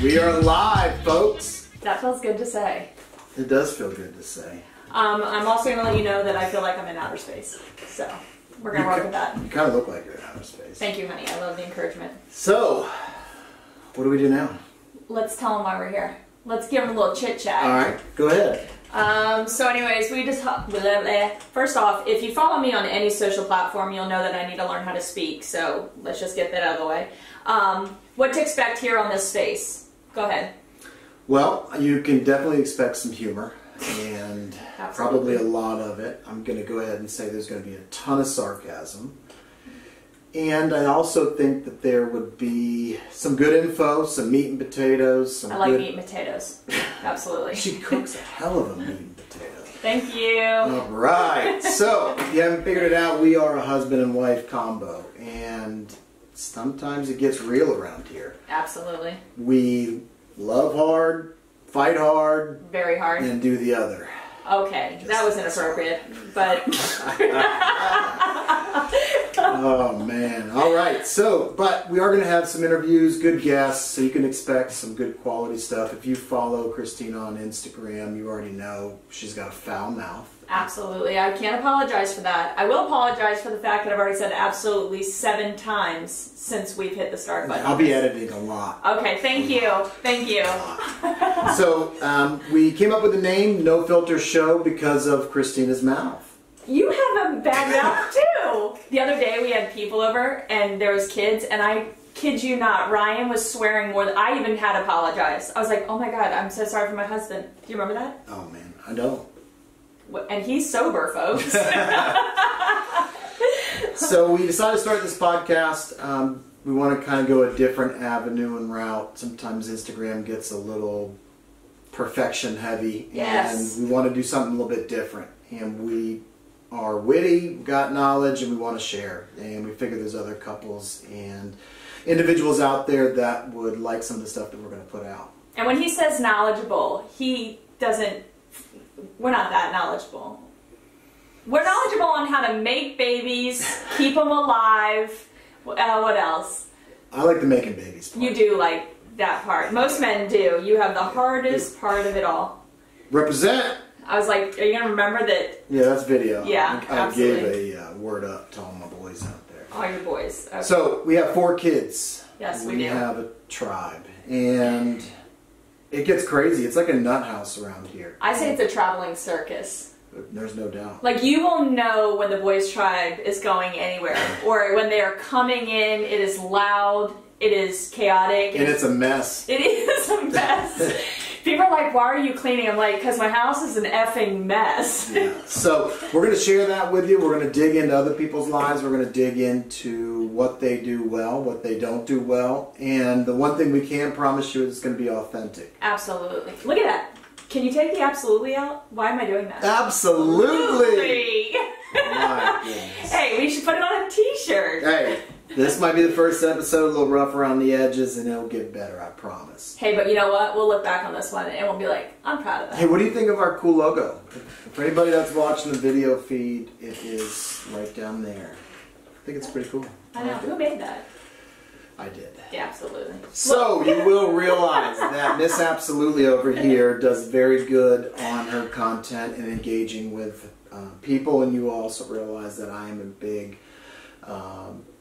We are live, folks. That feels good to say. It does feel good to say. I'm also going to let you know that I feel like I'm in outer space. So, we're going to work with that. You kind of look like you're in outer space. Thank you, honey. I love the encouragement. So, what do we do now? Let's tell them why we're here. Let's give them a little chit-chat. All right, go ahead. So anyways, we just... First off, if you follow me on any social platform, you'll know that I need to learn how to speak. So, let's just get that out of the way. What to expect here on this space? Go ahead. Well, you can definitely expect some humor. And probably a lot of it. I'm going to go ahead and say there's going to be a ton of sarcasm. And I also think that there would be some good info, some meat and potatoes. I like meat and potatoes. Absolutely. She cooks a hell of a meat and potato. Thank you. All right. So, if you haven't figured it out, we are a husband and wife combo. And sometimes it gets real around here. Absolutely. We love hard, fight hard. Very hard. And do the other. Okay, that was inappropriate, but... Oh, man. All right. So, but we are going to have some interviews, good guests, so you can expect some good quality stuff. If you follow Christina on Instagram, you already know she's got a foul mouth. Absolutely. I can't apologize for that. I will apologize for the fact that I've already said absolutely 7 times since we've hit the start button. I'll be editing a lot. Okay, thank you. Thank you. So, we came up with the name No Filter Show because of Christina's mouth. You have a bad mouth too. The other day we had people over and there was kids, and I kid you not, Ryan was swearing more than I even had to apologize. I was like, oh my God, I'm so sorry for my husband. Do you remember that? Oh man, I don't. And he's sober, folks. So we decided to start this podcast. We want to kind of go a different avenue and route. Sometimes Instagram gets a little perfection heavy. Yes. And we want to do something a little bit different. And we are witty, got knowledge, and we want to share. And we figure there's other couples and individuals out there that would like some of the stuff that we're going to put out. And when he says knowledgeable, he doesn't... We're not that knowledgeable. We're knowledgeable on how to make babies, keep them alive. What else? I like the making babies part. You do like that part. Most men do. You have the hardest part of it all. Represent! I was like, are you going to remember that? Yeah, that's video. Yeah, I absolutely. gave a word up to all my boys out there. All your boys. Okay. So, we have 4 kids. Yes, we do. We have a tribe. And it gets crazy. It's like a nut house around here. I say it's a traveling circus. There's no doubt. Like, you will know when the boys' tribe is going anywhere. Or when they are coming in, it is loud, it is chaotic. And it's a mess. It is a mess. People are like, why are you cleaning? I'm like, because my house is an effing mess. Yeah. So we're going to share that with you. We're going to dig into other people's lives. We're going to dig into what they do well, what they don't do well. And the one thing we can promise you is it's going to be authentic. Absolutely. Look at that. Can you take the absolutely out? Why am I doing that? Absolutely. My goodness. Hey, we should put it on a t-shirt. Hey. This might be the first episode, a little rough around the edges, and it'll get better, I promise. Hey, but you know what? We'll look back on this one, and we'll be like, I'm proud of that. Hey, what do you think of our cool logo? For anybody that's watching the video feed, it is right down there. I think it's pretty cool. I know. Who made that? I did. Yeah, absolutely. So, you will realize that Miss Absolutely over here does very good on her content and engaging with people, and you also realize that I am a big...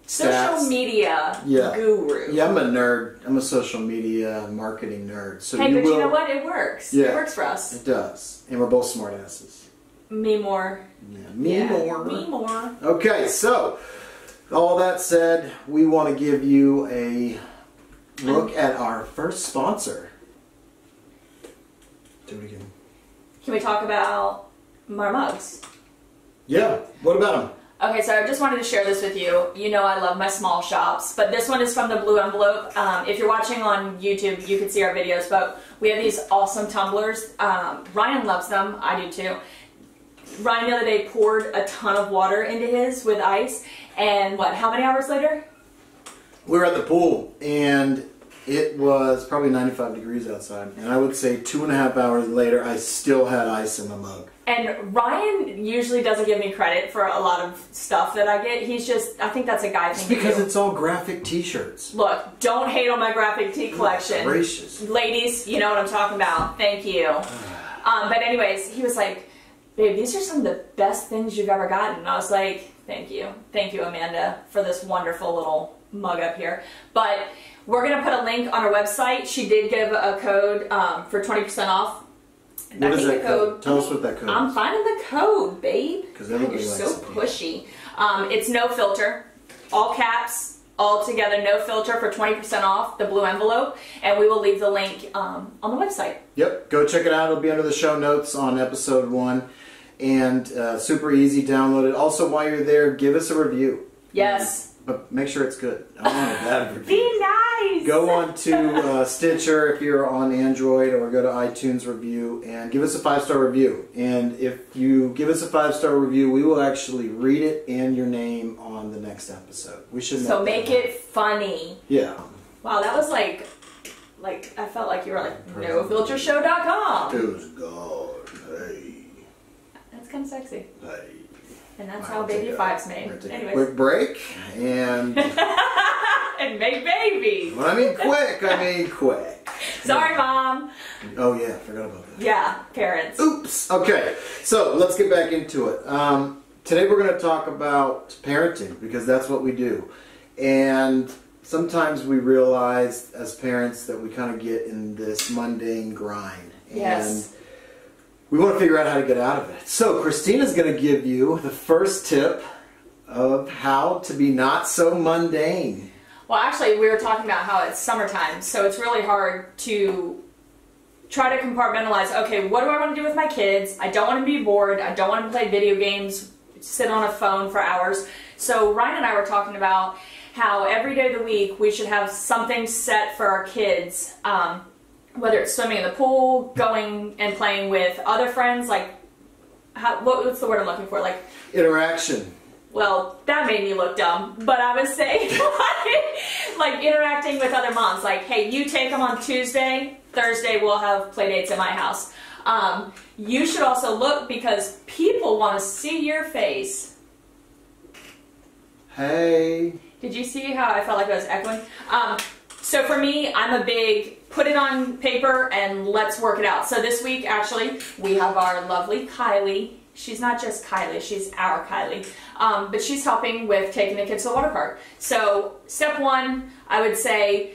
social media guru. Yeah, I'm a nerd. I'm a social media marketing nerd. So hey, but you know what? It works. Yeah, it works for us. It does. And we're both smart asses. Me more. Yeah, me more. Me more. Okay, so all that said, we want to give you a look at our first sponsor. Do it again. Can we talk about our mugs? Yeah. What about them? Okay, so I just wanted to share this with you. You know I love my small shops, but this one is from the Blue Envelope. If you're watching on YouTube, you can see our videos, but we have these awesome tumblers. Ryan loves them. I do too. Ryan the other day poured a ton of water into his with ice, and what, how many hours later? We were at the pool, and it was probably 95 degrees outside, and I would say 2.5 hours later, I still had ice in my mug. And Ryan usually doesn't give me credit for a lot of stuff that I get. He's just, I think that's a guy thing. It's because it's all graphic t-shirts. Look, don't hate on my graphic tee collection. Gracious. Ladies, you know what I'm talking about. Thank you. But anyways, he was like, babe, these are some of the best things you've ever gotten. And I was like, thank you. Thank you, Amanda, for this wonderful little mug up here. But we're going to put a link on our website. She did give a code for 20% off. What is that code? Tell us what that code is. I'm finding the code, babe. Because everybody You're likes so pushy. It's no filter. All caps, all together, no filter for 20% off the blue envelope. And we will leave the link on the website. Yep. Go check it out. It'll be under the show notes on episode 1. And super easy. Download it. Also, while you're there, give us a review. Yes. But make sure it's good. I don't want a bad review. Be nice. Go on to Stitcher if you're on Android, or go to iTunes Review and give us a 5-star review. And if you give us a 5-star review, we will actually read it and your name on the next episode. We should. So make it funny. Yeah. Wow, that was like I felt like you were like nofiltershow.com. It was God. Hey. That's kind of sexy. Hey. And that's how Baby Five's made. We're take Anyways. a quick break and. And make babies. When I mean quick, I mean quick. Sorry, Mom. Oh yeah, forgot about that. Yeah, parents. Oops. Okay, so let's get back into it. Today we're going to talk about parenting, because that's what we do. And sometimes we realize as parents that we kind of get in this mundane grind. Yes. And we want to figure out how to get out of it. So Christina's going to give you the first tip of how to be not so mundane. Well, actually, we were talking about how it's summertime, so it's really hard to try to compartmentalize, okay, what do I want to do with my kids? I don't want to be bored. I don't want to play video games, sit on a phone for hours. So Ryan and I were talking about how every day of the week we should have something set for our kids, whether it's swimming in the pool, going and playing with other friends, like, what's the word I'm looking for? Like Interaction. Well, that made me look dumb, but I was saying like interacting with other moms. Like, hey, you take them on Tuesday, Thursday we'll have play dates at my house. You should also look, because people want to see your face. Hey. Did you see how I felt like I was echoing? So for me, I'm a big put it on paper and let's work it out. So this week, actually, we have our lovely Kylie. She's not just Kylie, she's our Kylie. But she's helping with taking the kids to the water park. So step 1, I would say,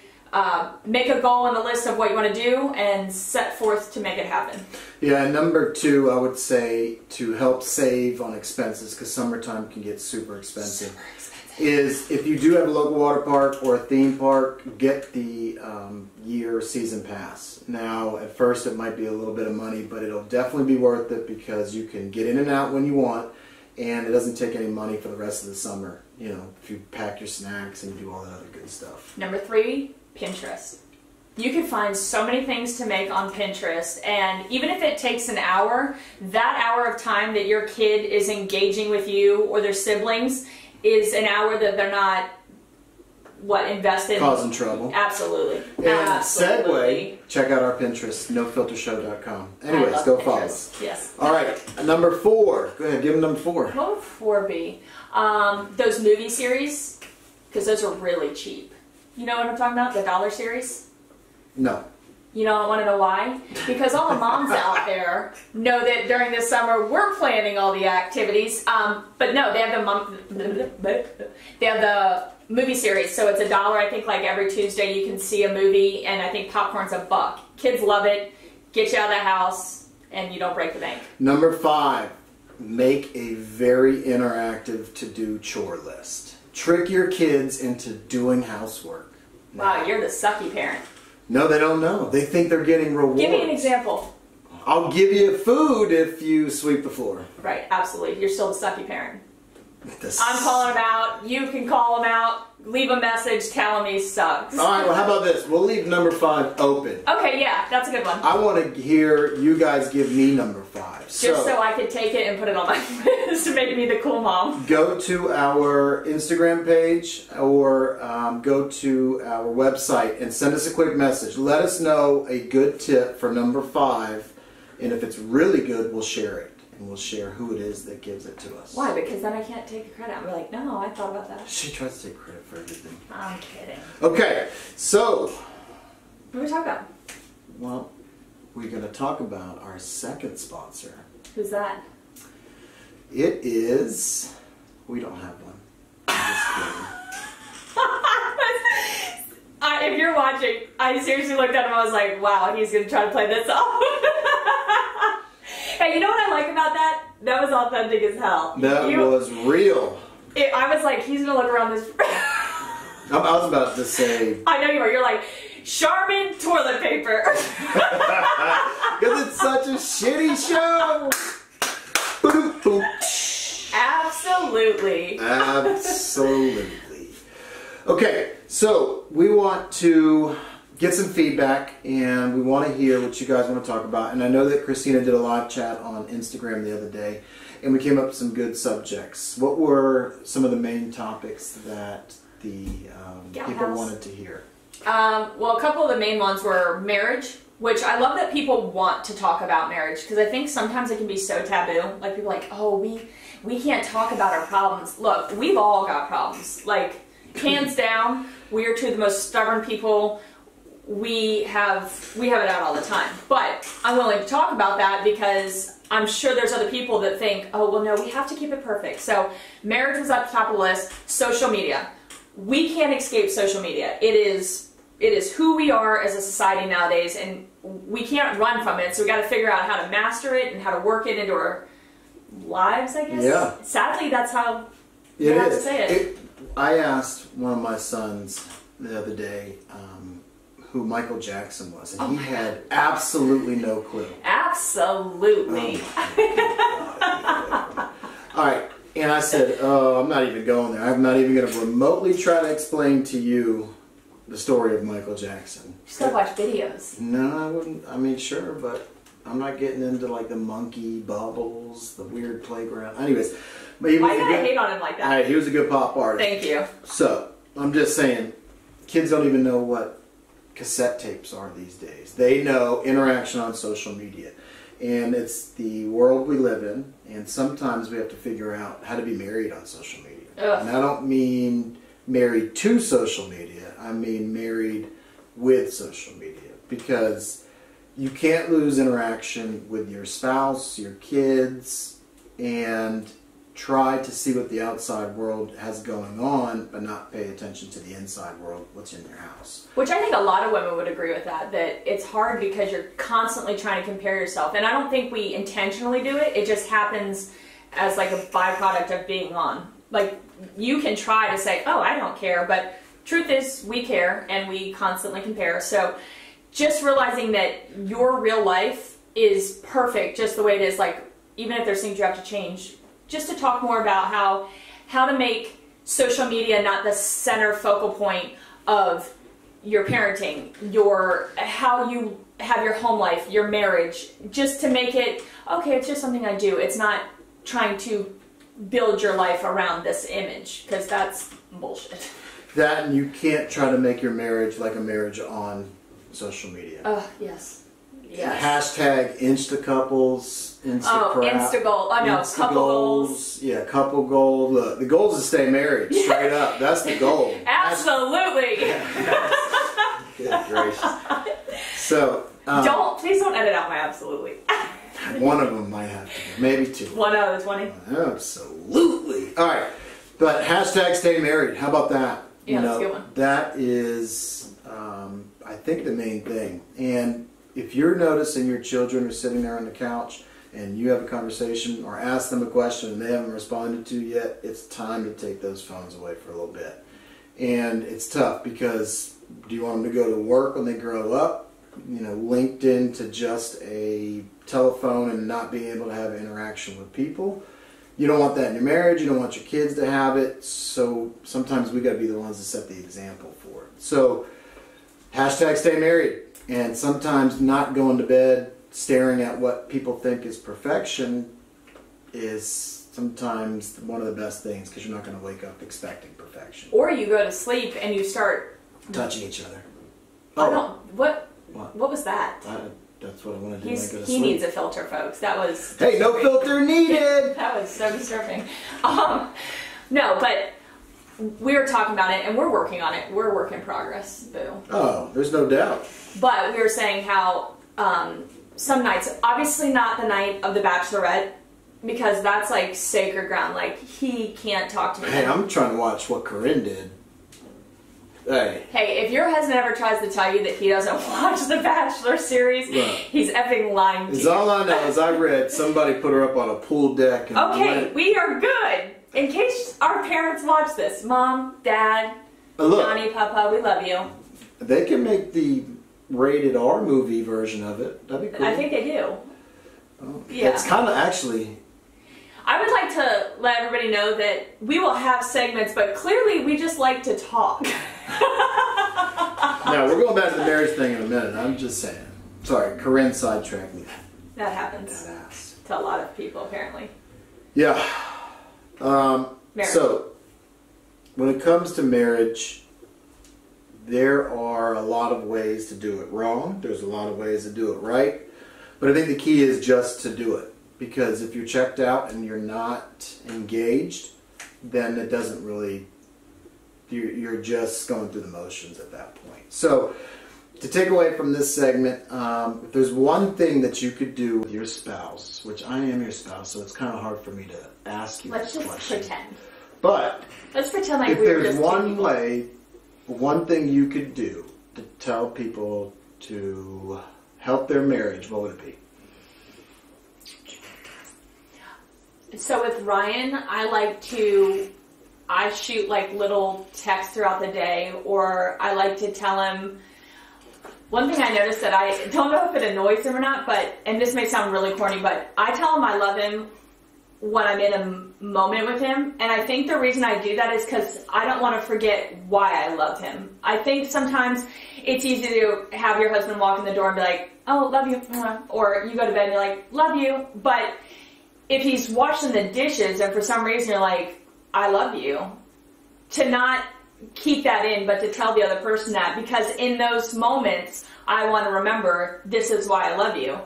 make a goal on the list of what you want to do and set forth to make it happen. Yeah, and number 2, I would say, to help save on expenses, because summertime can get super expensive, is if you do have a local water park or a theme park, get the year season pass. Now, at first it might be a little bit of money, but it'll definitely be worth it, because you can get in and out when you want, and it doesn't take any money for the rest of the summer. You know, if you pack your snacks and you do all that other good stuff. Number 3, Pinterest. You can find so many things to make on Pinterest, and even if it takes an hour, that hour of time that your kid is engaging with you or their siblings is an hour that they're not, invested causing trouble. Absolutely. And Absolutely. segue, check out our Pinterest, nofiltershow.com. Anyways, go follow us. Yes. All right, number 4. Go ahead, give them number 4. What would 4 be? Those movie series, because those are really cheap. You know what I'm talking about? The dollar series? No. You don't want to know why? Because all the moms out there know that during the summer we're planning all the activities. But no, they have the movie series. So it's $1. I think like every Tuesday you can see a movie, and I think popcorn's $1. Kids love it. Get you out of the house, and you don't break the bank. Number 5, make a very interactive to-do chore list. Trick your kids into doing housework. Wow, you're the sucky parent. No, they don't know. They think they're getting rewards. Give me an example. I'll give you food if you sweep the floor. Right, absolutely. You're still the sucky parent. I'm calling him out. You can call him out. Leave a message telling me he sucks. All right, well, how about this? We'll leave number 5 open. Okay, yeah, that's a good one. I want to hear you guys give me number 5. Just so I could take it and put it on my list to make me the cool mom. Go to our Instagram page or go to our website and send us a quick message. Let us know a good tip for number 5, and if it's really good, we'll share it. and we'll share who it is that gives it to us. Why? Because then I can't take the credit. I'm like, no, I thought about that. She tries to take credit for everything. I'm kidding. Okay, so. What are we talking about? Well, we're going to talk about our second sponsor. Who's that? It is. We don't have one. I'm just kidding. If you're watching, I seriously looked at him. I was like, wow, he's going to try to play this off. Hey, you know what I like about that? That was authentic as hell. That was real. I was like, he's going to look around this. I was about to say. I know you were. You're like, Charmin toilet paper. Because it's such a shitty show. Absolutely. Absolutely. Okay, so we want to get some feedback and we want to hear what you guys want to talk about. And I know that Christina did a live chat on Instagram the other day and we came up with some good subjects. What were some of the main topics that the people wanted to hear? Well, a couple of the main ones were marriage, which I love that people want to talk about marriage because I think sometimes it can be so taboo. Like people are like, oh, we can't talk about our problems. Look, we've all got problems. Like, hands down, we are two of the most stubborn people. We have it out all the time. But I'm willing to talk about that because I'm sure there's other people that think, oh, well, no, we have to keep it perfect. So marriage was at the top of the list. Social media. We can't escape social media. It is who we are as a society nowadays, and we can't run from it. So we got to figure out how to master it and how to work it into our lives, I guess. Yeah. Sadly, that's how it have is. to say it. I asked one of my sons the other day who Michael Jackson was, and he had absolutely no clue. Absolutely. Oh, all right, and I said, oh, I'm not even going there. I'm not even going to remotely try to explain to you the story of Michael Jackson. You still watch videos. No, I wouldn't. I mean, sure, but I'm not getting into like the monkey bubbles, the weird playground. Anyways, but he was why did I hate on him like that? All right, he was a good pop artist. Thank you. So I'm just saying, kids don't even know what cassette tapes are these days. They know interaction on social media, and it's the world we live in. And sometimes we have to figure out how to be married on social media. Ugh. And I don't mean married to social media. I mean married with social media, because you can't lose interaction with your spouse, your kids, and try to see what the outside world has going on, but not pay attention to the inside world, what's in your house. Which I think a lot of women would agree with that it's hard because you're constantly trying to compare yourself. And I don't think we intentionally do it. It just happens as like a byproduct of being on. Like, you can try to say, oh, I don't care, but truth is we care and we constantly compare. So just realizing that your real life is perfect just the way it is, like, even if there's things you have to change, just to talk more about how to make social media not the center focal point of your parenting, how you have your home life, your marriage, just to make it, okay, it's just something I do. It's not trying to build your life around this image, because that's bullshit. That, and you can't try to make your marriage like a marriage on social media. Oh, yes. Yes. Hashtag Instacouples, Instacrap. Oh, Instagoal. Oh, no, couple goals. Yeah, couple goals. Look, the goal is to stay married, straight up. That's the goal. Absolutely. Good gracious. So, please don't edit out my absolutely. One of them might have to be, maybe two. 1 out of the 20. Absolutely. All right, but hashtag stay married. How about that? Yeah, that's a good one. That is, I think, the main thing. And if you're noticing your children are sitting there on the couch and you have a conversation or ask them a question and they haven't responded to yet, it's time to take those phones away for a little bit. And it's tough because do you want them to go to work when they grow up, linked into just a telephone and not being able to have interaction with people? You don't want that in your marriage. You don't want your kids to have it. So sometimes we got to be the ones to set the example for it. So hashtag stay married. And sometimes not going to bed staring at what people think is perfection is sometimes one of the best things, because you're not going to wake up expecting perfection. Or you go to sleep and you start touching each other. Oh, what was that? That's what I want to do when I go to sleep. He needs a filter, folks. That was... Hey, no filter needed! That was so disturbing. No, but we were talking about it, and we're working on it. We're a work in progress, boo. Oh, there's no doubt. But we were saying how some nights, obviously not the night of the Bachelorette, because that's like sacred ground. Like, he can't talk to me. Hey, I'm trying to watch what Corinne did. Hey, if your husband ever tries to tell you that he doesn't watch the Bachelor series, he's effing lying to you. All I know is I read somebody put her up on a pool deck. And okay, we are good. In case our parents watch this, Mom, Dad, Johnny, Papa, we love you. They can make the rated R movie version of it. That'd be cool. I think they do. Oh, yeah. It's kind of actually... I would like to let everybody know that we will have segments, but clearly we just like to talk. Now, we're going back to the marriage thing in a minute. I'm just saying. Sorry, Corinne sidetracked me. That happens to a lot of people, apparently. Yeah. So, when it comes to marriage, there are a lot of ways to do it wrong. There's a lot of ways to do it right. But I think the key is just to do it. Because if you're checked out and you're not engaged, then it doesn't really... You're just going through the motions at that point. So, to take away from this segment, if there's one thing that you could do with your spouse, which I am your spouse, so it's kind of hard for me to ask you this question. Let's just pretend. But, let's pretend like if there's one thing you could do to tell people to help their marriage, what would it be? So with Ryan, I shoot like little texts throughout the day, or I like to tell him, one thing I noticed that I don't know if it annoys him or not, and this may sound really corny, but I tell him I love him when I'm in a moment with him, and I think the reason I do that is because I don't want to forget why I love him. I think sometimes it's easy to have your husband walk in the door and be like, oh, love you, or you go to bed and you're like, love you, but if he's washing the dishes and for some reason you're like, I love you, to not keep that in, but to tell the other person that, because in those moments, I want to remember, this is why I love you.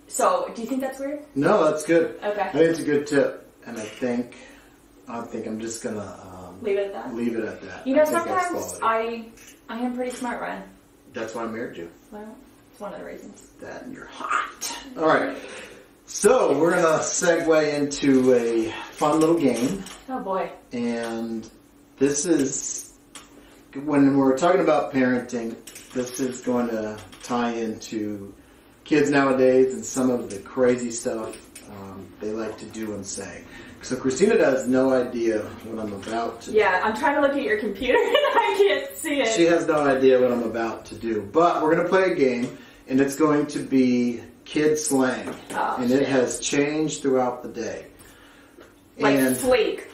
So, do you think that's weird? No, that's good. Okay. I think it's a good tip, and I think I'm just gonna leave it at that. Leave it at that. You know, sometimes I am pretty smart, Ryan. That's why I married you. Well, it's one of the reasons. That and you're hot. All right. So, we're going to segue into a fun little game. Oh, boy. And this is, when we're talking about parenting, this is going to tie into kids nowadays and some of the crazy stuff they like to do and say. So, Christina has no idea what I'm about to do. Yeah, I'm trying to look at your computer and I can't see it. She has no idea what I'm about to do. But we're going to play a game, and it's going to be... kid slang, and it has changed throughout the day. Like fleek.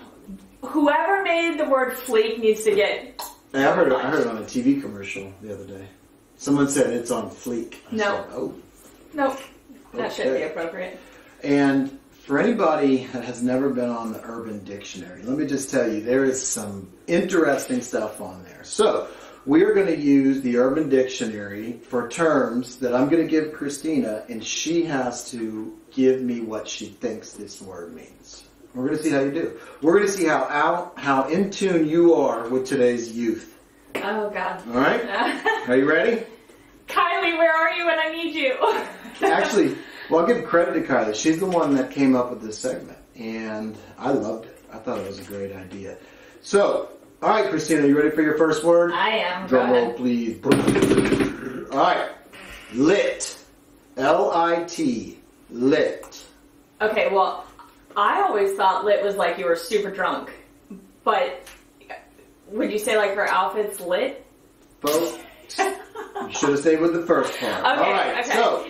Whoever made the word fleek needs to get... I heard it on a TV commercial the other day. Someone said it's on fleek. I said, oh. Nope. That shouldn't be appropriate. And for anybody that has never been on the Urban Dictionary, let me just tell you, there is some interesting stuff on there. So, we are going to use the Urban Dictionary for terms that I'm going to give Christina, and she has to give me what she thinks this word means. We're going to see how you do. We're going to see how in tune you are with today's youth. Oh, God. All right? Are you ready? Kylie, where are you when I need you? Actually, well, I'll give credit to Kylie. She's the one that came up with this segment, and I loved it. I thought it was a great idea. So... all right, Christina, you ready for your first word? I am. Drum roll, please. All right. Lit. L-I-T. Lit. Okay, well, I always thought lit was like you were super drunk. But would you say like her outfit's lit? Folks, you should have stayed with the first part. Okay, all right, okay. So,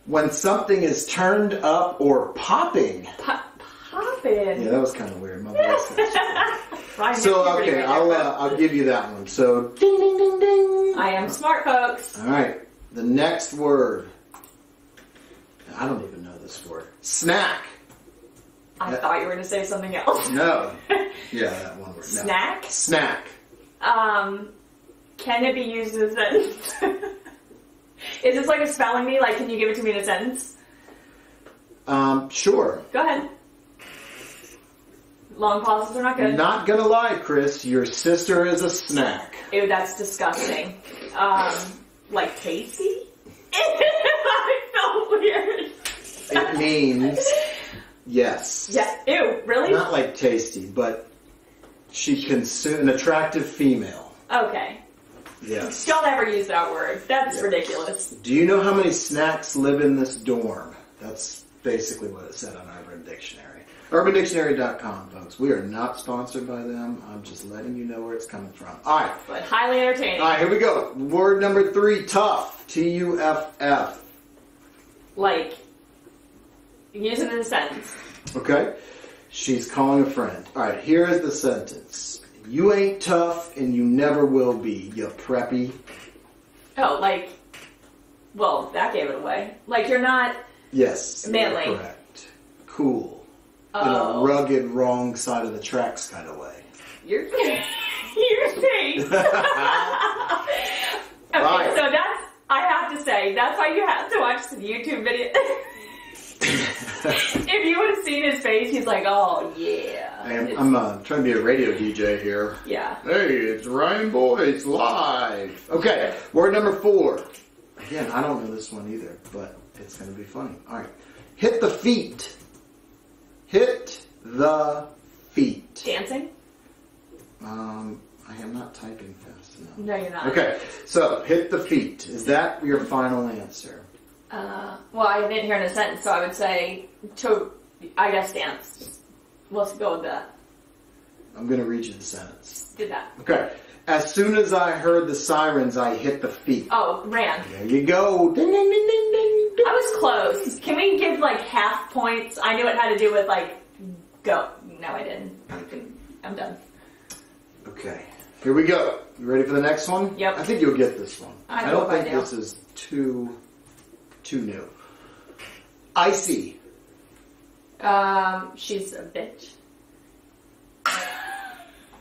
when something is turned up or popping. Popping? Yeah, that was kind of weird. My voice. So, okay, I'll give you that one. So, ding, ding, ding, ding. I am smart, folks. All right. The next word. I don't even know this word. Snack. I thought you were going to say something else. No. Yeah, that one word. No. Snack? Snack. Can it be used as a... Is this like a spelling bee? Like, can you give it to me in a sentence? Sure. Go ahead. Long pauses are not good. Not gonna lie, Chris, your sister is a snack. Ew, that's disgusting. Like tasty? I felt weird. It means yes. Yeah. Ew, really? Not like tasty, but she consumes an attractive female. Okay. Yes. Don't ever use that word. That's ridiculous. Do you know how many snacks live in this dorm? That's basically what it said on Urban Dictionary. UrbanDictionary.com, folks. We are not sponsored by them. I'm just letting you know where it's coming from. All right. But highly entertaining. All right, here we go. Word number 3, tough. T-U-F-F. Like, use it in a sentence. Okay. She's calling a friend. All right, here is the sentence. You ain't tough and you never will be, you preppy. Oh, like, well, that gave it away. Like, you're not Yes. manly. You're correct. Cool. Oh. In a rugged, wrong side of the tracks kind of way. You're saying. Okay, Right. so that's, I have to say, that's why you have to watch the YouTube video. If you would have seen his face, he's like, oh, yeah. I'm trying to be a radio DJ here. Yeah. Hey, it's Ryan Boyce live. Okay, word number 4. Again, I don't know this one either, but it's going to be funny. All right. Hit the feet. Hit the feet. Dancing? I am not typing fast enough. No, you're not. Okay, so hit the feet. Is that your final answer? Well, I didn't hear in a sentence, so I would say, I guess dance. Let's go with that. I'm going to read you the sentence. Did that. Okay. As soon as I heard the sirens, I hit the feet. Oh, ran. There you go. Ding, ding, ding, ding, ding, ding. I was close. Can we give, like, half points? I knew it had to do with, like, go. No, I didn't. I'm done. Okay. Here we go. You ready for the next one? Yep. I think you'll get this one. I don't hope I think do. this is too new. Icy. She's a bitch.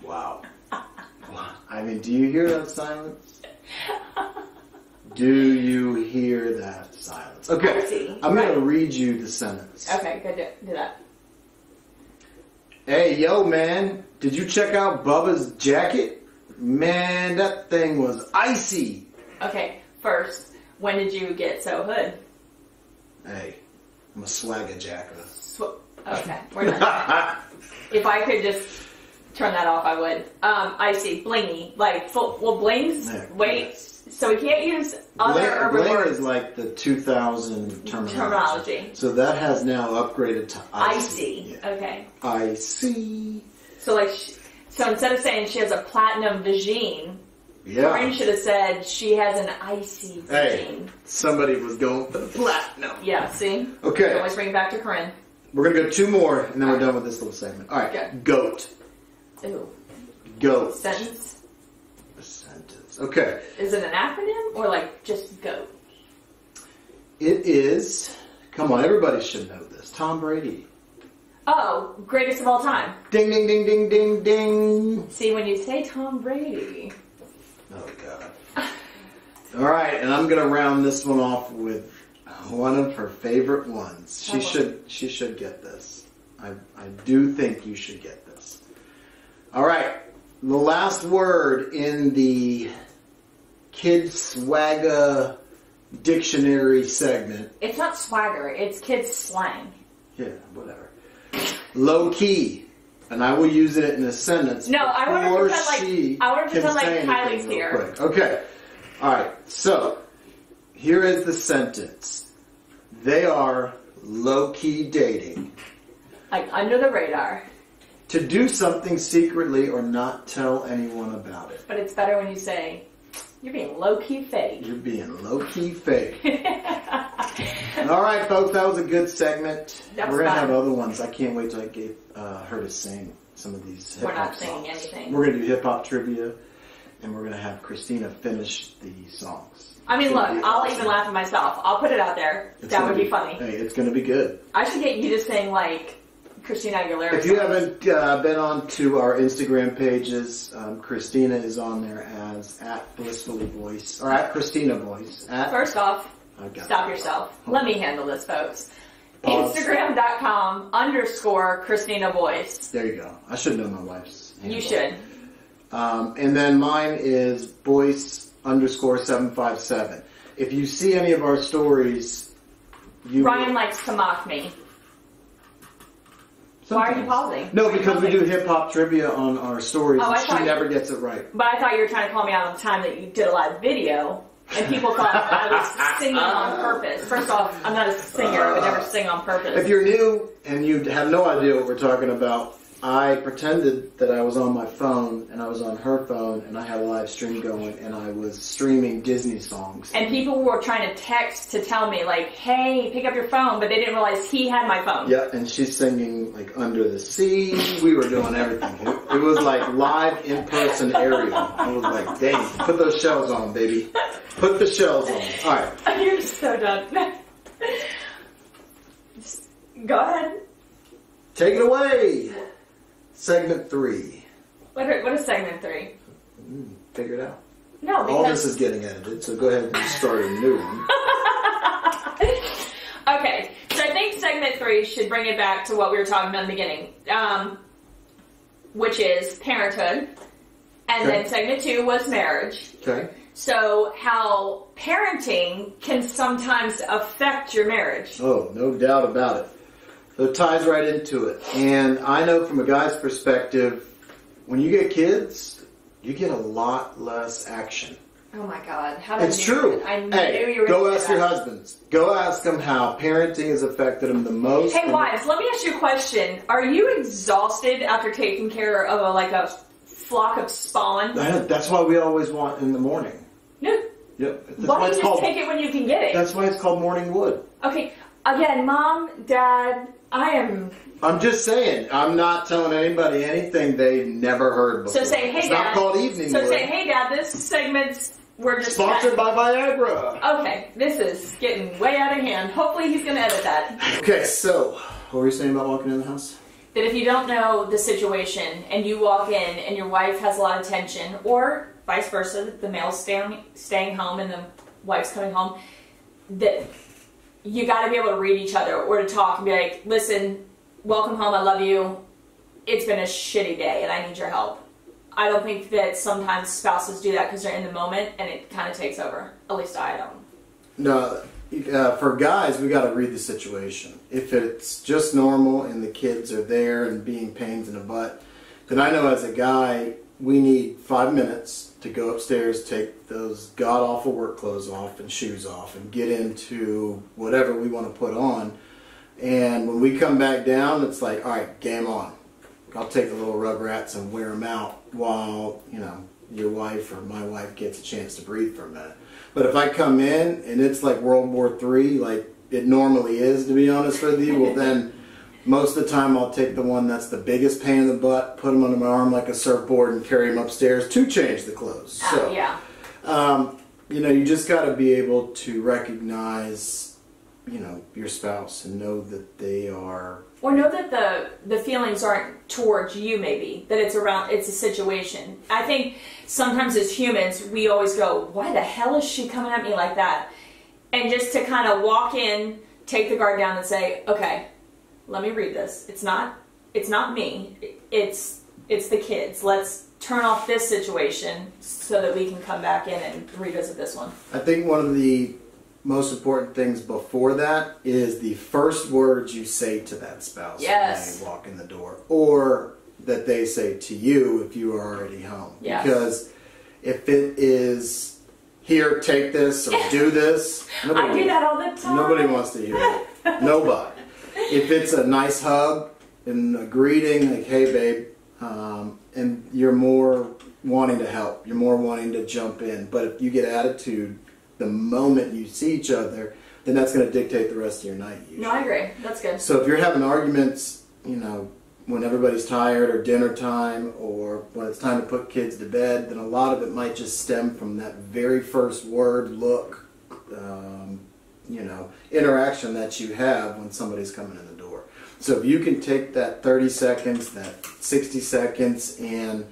Wow. I mean, do you hear that silence? Do you hear that silence? Okay. Icy. I'm going to read you the sentence. Okay, good. Do that. Hey, yo, man. Did you check out Bubba's jacket? Man, that thing was icy. Okay, first, when did you get so hood? Hey, I'm a swagger jacker. Okay, we're done. If I could just turn that off, I would. Icy, blingy, like full. Well, blings. Yeah, Wait, yes. So we can't use other urban Bling words. is like the 2000 terminology. So that has now upgraded to icy. Icy. Okay. Icy. So like, so instead of saying she has a platinum vagine, Corinne should have said she has an icy vagine. Hey, somebody was going for the platinum. Yeah. See. Okay. Always bring it back to Corinne. We're gonna go 2 more, and then we're done with this little segment. All right. Okay. Goat. Ew. Goat. Sentence. A sentence. Okay. Is it an acronym or like just go? It is. Come on, everybody should know this. Tom Brady. Oh, greatest of all time. Ding, ding, ding, ding, ding, ding. See, when you say Tom Brady. Oh, God. All right, and I'm going to round this one off with one of her favorite ones. She should get this. I do think you should get this. All right, the last word in the Kids Swagger Dictionary segment. It's not swagger, it's kids slang. Yeah, whatever. Low key. And I will use it in a sentence. No, I want to pretend like Kylie's here. Quick. Okay. All right. So, here is the sentence. They are low-key dating. Like under the radar. To do something secretly or not tell anyone about it. But it's better when you say, you're being low-key fake. You're being low-key fake. All right, folks. That was a good segment. We're going to have other ones. I can't wait till I get her to sing some of these hip-hop songs. We're not singing anything. We're going to do hip-hop trivia. And we're going to have Christina finish the songs. I mean, look, I'll even laugh at myself. I'll put it out there. That would be funny. Hey, it's going to be good. I should get you to sing, like, Christina Aguilera. If you haven't been on to our Instagram pages, Christina is on there as @blissfullyvoice or @ChristinaVoice. First off, stop yourself. Let me handle this, folks. Instagram.com/ChristinaVoice. There you go. I should know my wife's handle. You should. And then mine is Boyce_757. If you see any of our stories, Ryan likes to mock me. Sometimes. Why are you pausing? No, because we do hip-hop trivia on our stories, and she never gets it right. But I thought you were trying to call me out on the time that you did a live video, and people thought I was singing on purpose. First off, I'm not a singer. I would never sing on purpose. If you're new and you have no idea what we're talking about, I pretended that I was on my phone, and I was on her phone, and I had a live stream going, and I was streaming Disney songs. And people were trying to text to tell me, like, hey, pick up your phone, but they didn't realize he had my phone. Yeah, and she's singing, like, Under the Sea. We were doing everything. It was like live, in-person Ariel. I was like, dang, put those shells on, baby. Put the shells on. All right. You're so done. Go ahead. Take it away. Segment 3. What is segment 3? Figure it out. No, because... all this is getting edited, so go ahead and start a new one. Okay, so I think segment 3 should bring it back to what we were talking about in the beginning, which is parenthood, and then segment 2 was marriage. Okay. So how parenting can sometimes affect your marriage. Oh, no doubt about it. So it ties right into it. And I know from a guy's perspective, when you get kids, you get a lot less action. Oh my God. It's true. I knew you were go ask your husbands. Go ask them how parenting has affected them the most. Hey wives, let me ask you a question. Are you exhausted after taking care of a flock of spawn? That's why we always want in the morning. No. Yep. Why don't you just take it when you can get it? That's why it's called morning wood. Okay. Again, Mom, Dad, I'm just saying. I'm not telling anybody anything they've never heard before. So say, hey, it's Dad. Not called evening wood. So say, hey, Dad, this segment's... We're just sponsored by Viagra. Okay, this is getting way out of hand. Hopefully he's going to edit that. Okay, so what were you saying about walking in the house? That if you don't know the situation and you walk in and your wife has a lot of tension, or vice versa, the male's staying home and the wife's coming home, that you got to be able to read each other or to talk and be like, listen, welcome home, I love you. It's been a shitty day and I need your help. I don't think that sometimes spouses do that because they're in the moment and it kind of takes over. At least I don't. No, for guys, we got to read the situation. If it's just normal and the kids are there and being pains in the butt, then I know as a guy, we need 5 minutes to go upstairs, take those god-awful work clothes off and shoes off and get into whatever we want to put on. And when we come back down, it's like, all right, game on. I'll take the little Rugrats and wear them out while, your wife or my wife gets a chance to breathe for a minute. But if I come in and it's like World War III, like it normally is, to be honest with you, well then most of the time I'll take the one that's the biggest pain in the butt, put them under my arm like a surfboard and carry them upstairs to change the clothes. So, yeah. You just got to be able to recognize, your spouse and know that they are... Or know that the feelings aren't towards you, maybe. That it's a situation. I think sometimes as humans, we always go, why the hell is she coming at me like that? And just to kind of walk in, take the guard down and say, okay, let me read this. It's not me. It's the kids. Let's turn off this situation so that we can come back in and revisit this one. I think one of the most important things before that is the first words you say to that spouse when they walk in the door, or that they say to you if you are already home. Yes. Because if it is, here, take this, or do this, I do that all the time. Nobody wants to hear it. Nobody. If it's a nice hug and a greeting, like, hey babe, and you're more wanting to help, you're more wanting to jump in. But if you get attitude the moment you see each other, then that's going to dictate the rest of your night usually. No, I agree. That's good. So if you're having arguments, when everybody's tired, or dinner time, or when it's time to put kids to bed, then a lot of it might just stem from that very first word, look, interaction that you have when somebody's coming in the door. So if you can take that 30 seconds, that 60 seconds, and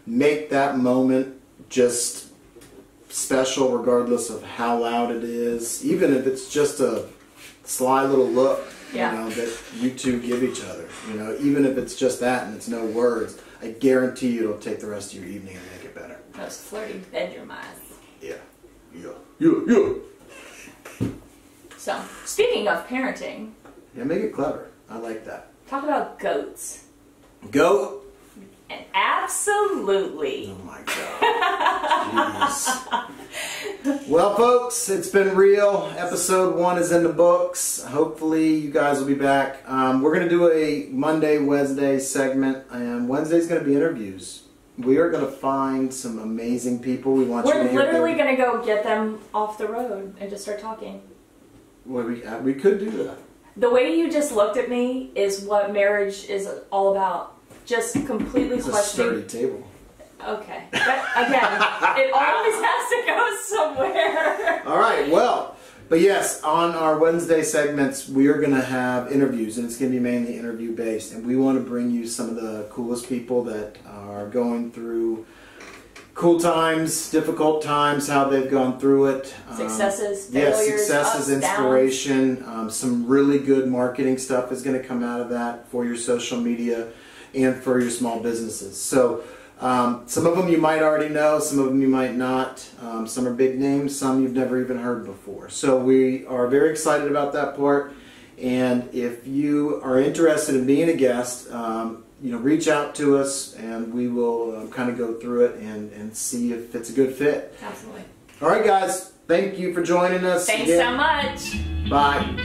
make that moment just special regardless of how loud it is, even if it's just a sly little look, yeah. you know, that you two give each other, you know, even if it's just that and it's no words, I guarantee you it'll take the rest of your evening and make it better. Those flirty bedroom eyes. Yeah. Yeah. So, speaking of parenting. Yeah, make it clever. I like that. Talk about goats. Goat? And absolutely. Oh my God. Jeez. Well, folks, it's been real. Episode 1 is in the books. Hopefully, you guys will be back. We're going to do a Monday, Wednesday segment, and Wednesday's going to be interviews. We are going to find some amazing people. We're literally going to go get them off the road and just start talking. Well, we could do that. The way you just looked at me is what marriage is all about. Just completely it's questioning. It's a sturdy table. Okay. But again, it always has to go somewhere. All right, well, but yes, on our Wednesday segments, we are going to have interviews, and it's going to be mainly interview-based, and we want to bring you some of the coolest people that are going through cool times, difficult times, how they've gone through it. Successes, failures, yes, successes, ups, inspiration. Some really good marketing stuff is going to come out of that for your social media and for your small businesses. So some of them you might already know, some of them you might not. Some are big names, some you've never even heard before. So we are very excited about that part. And if you are interested in being a guest, you know, reach out to us and we will kind of go through it and see if it's a good fit. Absolutely. All right, guys. Thank you for joining us. Thanks so much. Bye.